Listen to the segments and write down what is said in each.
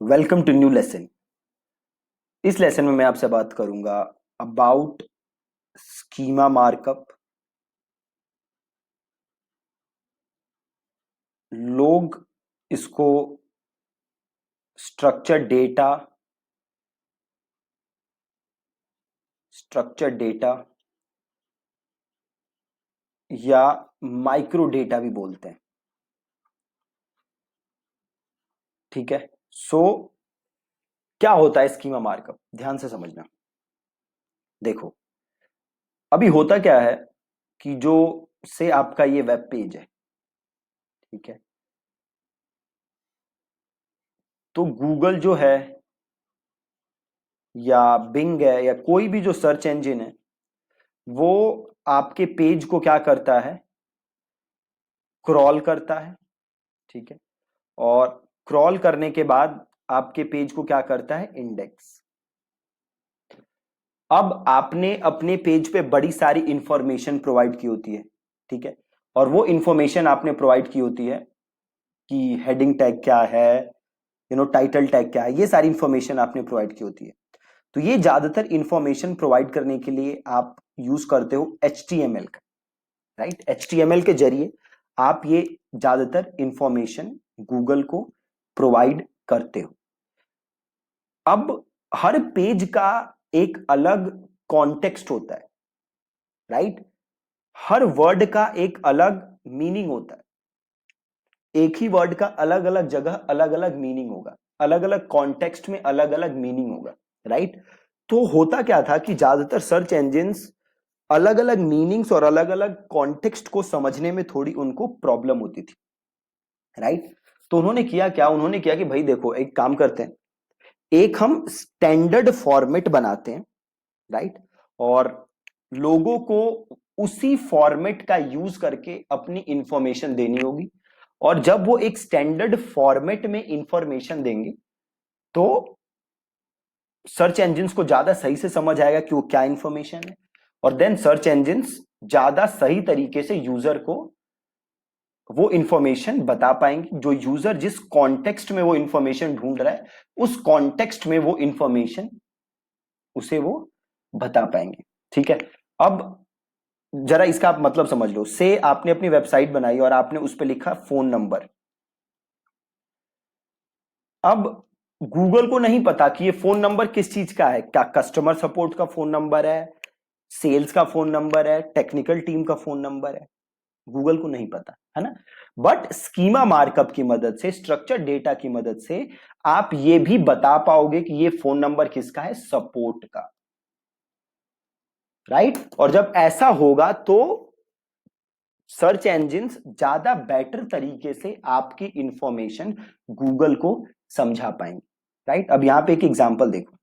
Welcome to new lesson. इस lesson में मैं आपसे बात करूंगा अबाउट स्कीमा मार्कअप। लोग इसको स्ट्रक्चर डेटा या माइक्रो डेटा भी बोलते हैं। ठीक है। सो क्या होता है स्कीमा मार्कअप, ध्यान से समझना। देखो, अभी होता क्या है कि जो से आपका ये वेब पेज है, ठीक है, तो गूगल जो है या बिंग है या कोई भी जो सर्च इंजन है, वो आपके पेज को क्या करता है, क्रॉल करता है। ठीक है। और क्रॉल करने के बाद आपके पेज को क्या करता है, इंडेक्स। अब आपने अपने पेज पे बड़ी सारी इंफॉर्मेशन प्रोवाइड की होती है। ठीक है। और वो इंफॉर्मेशन आपने प्रोवाइड की होती है कि हेडिंग टैग क्या है, टाइटल टैग क्या है, ये सारी इंफॉर्मेशन आपने प्रोवाइड की होती है। तो ये ज्यादातर इंफॉर्मेशन प्रोवाइड करने के लिए आप यूज करते हो HTML का। राइट, HTML के जरिए आप ये ज्यादातर इंफॉर्मेशन गूगल को प्रोवाइड करते हो। अब हर पेज का एक अलग कॉन्टेक्स्ट होता है। राइट, हर वर्ड का एक अलग मीनिंग होता है। एक ही वर्ड का अलग अलग जगह अलग अलग मीनिंग होगा, अलग अलग कॉन्टेक्स्ट में अलग अलग मीनिंग होगा। राइट। तो होता क्या था कि ज्यादातर सर्च इंजिन्स अलग अलग मीनिंग्स और अलग अलग कॉन्टेक्स्ट को समझने में थोड़ी उनको प्रॉब्लम होती थी। राइट। तो उन्होंने किया क्या, उन्होंने किया कि भाई देखो, एक काम करते हैं, एक हम स्टैंडर्ड फॉर्मेट बनाते हैं। राइट। और लोगों को उसी फॉर्मेट का यूज करके अपनी इंफॉर्मेशन देनी होगी। और जब वो एक स्टैंडर्ड फॉर्मेट में इंफॉर्मेशन देंगे तो सर्च इंजिन्स को ज्यादा सही से समझ आएगा कि वो क्या इंफॉर्मेशन है। और देन सर्च इंजिन्स ज्यादा सही तरीके से यूजर को वो इंफॉर्मेशन बता पाएंगे। जो यूजर जिस कॉन्टेक्स्ट में वो इंफॉर्मेशन ढूंढ रहा है, उस कॉन्टेक्स्ट में वो इंफॉर्मेशन उसे वो बता पाएंगे। ठीक है। अब जरा इसका आप मतलब समझ लो। से आपने अपनी वेबसाइट बनाई और आपने उस पर लिखा फोन नंबर। अब गूगल को नहीं पता कि ये फोन नंबर किस चीज का है, क्या कस्टमर सपोर्ट का फोन नंबर है, सेल्स का फोन नंबर है, टेक्निकल टीम का फोन नंबर है। गूगल को नहीं पता, है ना। बट स्कीमा मार्कअप की मदद से, स्ट्रक्चर डेटा की मदद से आप ये भी बता पाओगे कि ये फोन नंबर किसका है, सपोर्ट का। राइट। और जब ऐसा होगा तो सर्च इंजिन्स ज्यादा बेटर तरीके से आपकी इंफॉर्मेशन गूगल को समझा पाएंगे। राइट। अब यहां पे एक एग्जांपल देखो,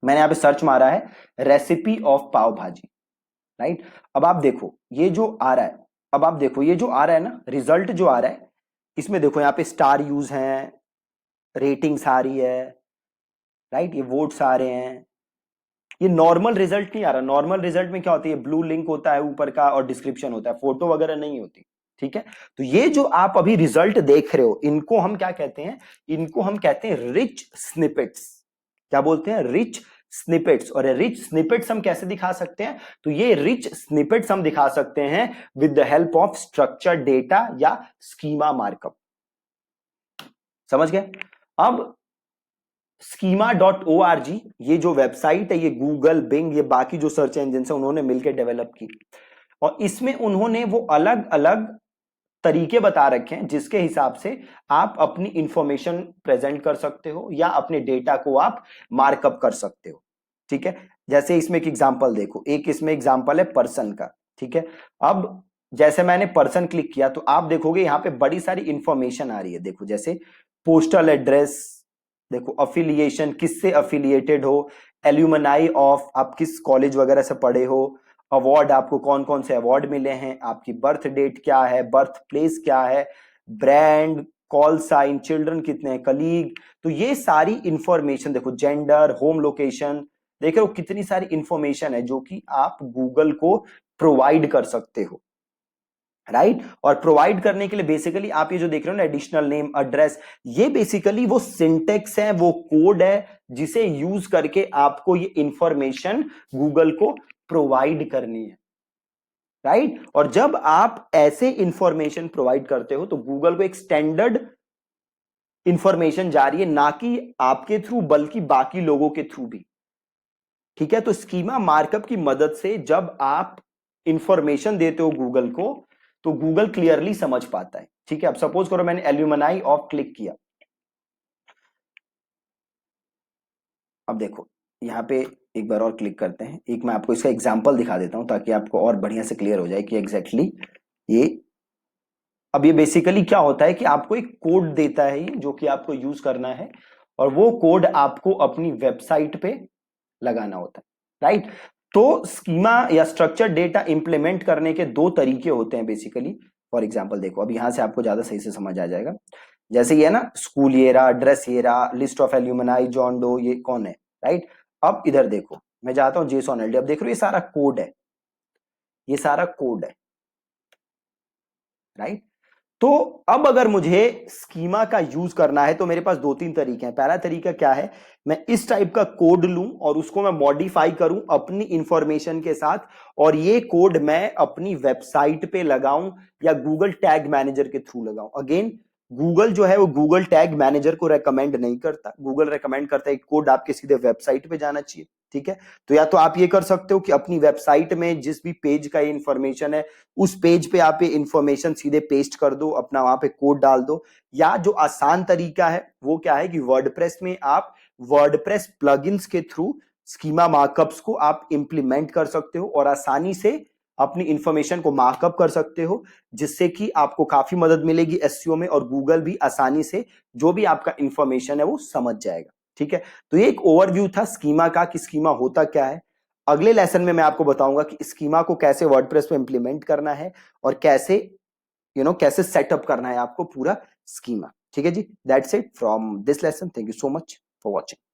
मैंने यहां पे सर्च मारा है रेसिपी ऑफ पाव भाजी। राइट। अब आप देखो ये जो आ रहा है, अब आप देखो ये जो आ रहा है ना, रिजल्ट जो आ रहा है, इसमें देखो यहाँ पे स्टार यूज हैं, रेटिंग्स आ रही है। राइट, ये वोट्स आ रहे हैं। ये नॉर्मल रिजल्ट नहीं आ रहा। नॉर्मल रिजल्ट में क्या होता है, ये ब्लू लिंक होता है ऊपर का और डिस्क्रिप्शन होता है, फोटो वगैरह नहीं होती। ठीक है। तो ये जो आप अभी रिजल्ट देख रहे हो, इनको हम क्या कहते हैं, इनको हम कहते हैं रिच स्निपेट्स। क्या बोलते हैं, रिच स्निपेट्स। और रिच स्निपेट्स हम कैसे दिखा सकते हैं, तो ये रिच स्निपेट्स हम दिखा सकते हैं with the help of structure data या स्कीमा मार्कअप। समझ गए। अब schema.org, ये जो वेबसाइट है, ये गूगल, बिंग, ये बाकी जो सर्च इंजन है उन्होंने मिलकर डेवलप की। और इसमें उन्होंने वो अलग अलग तरीके बता रखे हैं जिसके हिसाब से आप अपनी इंफॉर्मेशन प्रेजेंट कर सकते हो या अपने डेटा को आप मार्कअप कर सकते हो। ठीक है। जैसे इसमें एक एग्जांपल देखो, एक इसमें एग्जांपल है पर्सन का। ठीक है। अब जैसे मैंने पर्सन क्लिक किया तो आप देखोगे यहां पे बड़ी सारी इंफॉर्मेशन आ रही है। देखो जैसे पोस्टल एड्रेस, देखो अफिलिएशन, किससे अफिलिएटेड हो, एल्यूमनाई ऑफ, आप किस कॉलेज वगैरह से पढ़े हो, अवार्ड, आपको कौन कौन से अवार्ड मिले हैं, आपकी बर्थ डेट क्या है, बर्थ प्लेस क्या है, ब्रांड, कॉल साइन, चिल्ड्रन कितने हैं, कलीग। तो ये सारी इंफॉर्मेशन देखो, जेंडर, होम लोकेशन, देख रहे हो कितनी सारी इंफॉर्मेशन है जो कि आप गूगल को प्रोवाइड कर सकते हो। राइट। और प्रोवाइड करने के लिए बेसिकली आप ये जो देख रहे हो ना, एडिशनल नेम, एड्रेस, ये बेसिकली वो सिंटेक्स है, वो कोड है जिसे यूज करके आपको ये इंफॉर्मेशन गूगल को प्रोवाइड करनी है, राइट। और जब आप ऐसे इंफॉर्मेशन प्रोवाइड करते हो तो गूगल को एक स्टैंडर्ड इंफॉर्मेशन जा रही है, ना कि आपके थ्रू बल्कि बाकी लोगों के थ्रू भी, ठीक है। तो स्कीमा मार्कअप की मदद से जब आप इंफॉर्मेशन देते हो गूगल को, तो गूगल क्लियरली समझ पाता है, ठीक है। अब सपोज करो मैंने एल्यूमनाई ऑफ क्लिक किया, अब देखो यहां पे एक बार और क्लिक करते हैं, एक मैं आपको इसका एग्जांपल दिखा देता हूं ताकि आपको और बढ़िया से क्लियर हो जाए कि एग्जैक्टली ये, अब ये बेसिकली क्या होता है कि आपको एक कोड देता है ये, जो कि आपको यूज करना है, और वो कोड आपको अपनी वेबसाइट पे लगाना होता है, राइट। तो स्कीमा या स्ट्रक्चर डेटा इंप्लीमेंट करने के दो तरीके होते हैं बेसिकली। फॉर एग्जांपल देखो, अब यहां से आपको ज्यादा सही से समझ आ जाएगा। जैसे ये ना, स्कूल ये रहा, ड्रेस ये रहा, list of alumni, John Doe, ये कौन है, राइट। अब इधर देखो, मैं जाता हूं जेसॉन एलडी, अब देख रहे हो ये सारा कोड है, ये सारा कोड है, राइट। तो अब अगर मुझे स्कीमा का यूज करना है तो मेरे पास दो तीन तरीके हैं। पहला तरीका क्या है, मैं इस टाइप का कोड लूं और उसको मैं मॉडिफाई करूं अपनी इंफॉर्मेशन के साथ, और ये कोड मैं अपनी वेबसाइट पे लगाऊं या गूगल टैग मैनेजर के थ्रू लगाऊं। अगेन, गूगल जो है वो गूगल टैग मैनेजर को रेकमेंड नहीं करता, गूगल रेकमेंड करता है कोड आपके सीधे वेबसाइट पे जाना चाहिए, ठीक है। तो या तो आप ये कर सकते हो कि अपनी वेबसाइट में जिस भी पेज का इंफॉर्मेशन है, उस पेज पे आप ये इंफॉर्मेशन सीधे पेस्ट कर दो, अपना वहां पे कोड डाल दो। या जो आसान तरीका है वो क्या है कि वर्डप्रेस में आप वर्डप्रेस प्लगइन्स के थ्रू स्कीमा मार्कअप्स को आप इंप्लीमेंट कर सकते हो और आसानी से अपनी इंफॉर्मेशन को मार्कअप कर सकते हो, जिससे कि आपको काफी मदद मिलेगी एसईओ में, और गूगल भी आसानी से जो भी आपका इंफॉर्मेशन है वो समझ जाएगा, ठीक है। तो ये एक ओवरव्यू था स्कीमा का कि स्कीमा होता क्या है। अगले लेसन में मैं आपको बताऊंगा कि स्कीमा को कैसे वर्डप्रेस पे इंप्लीमेंट करना है और कैसे कैसे सेटअप करना है आपको पूरा स्कीमा, ठीक है जी। That's it from this lesson, thank you so much for watching.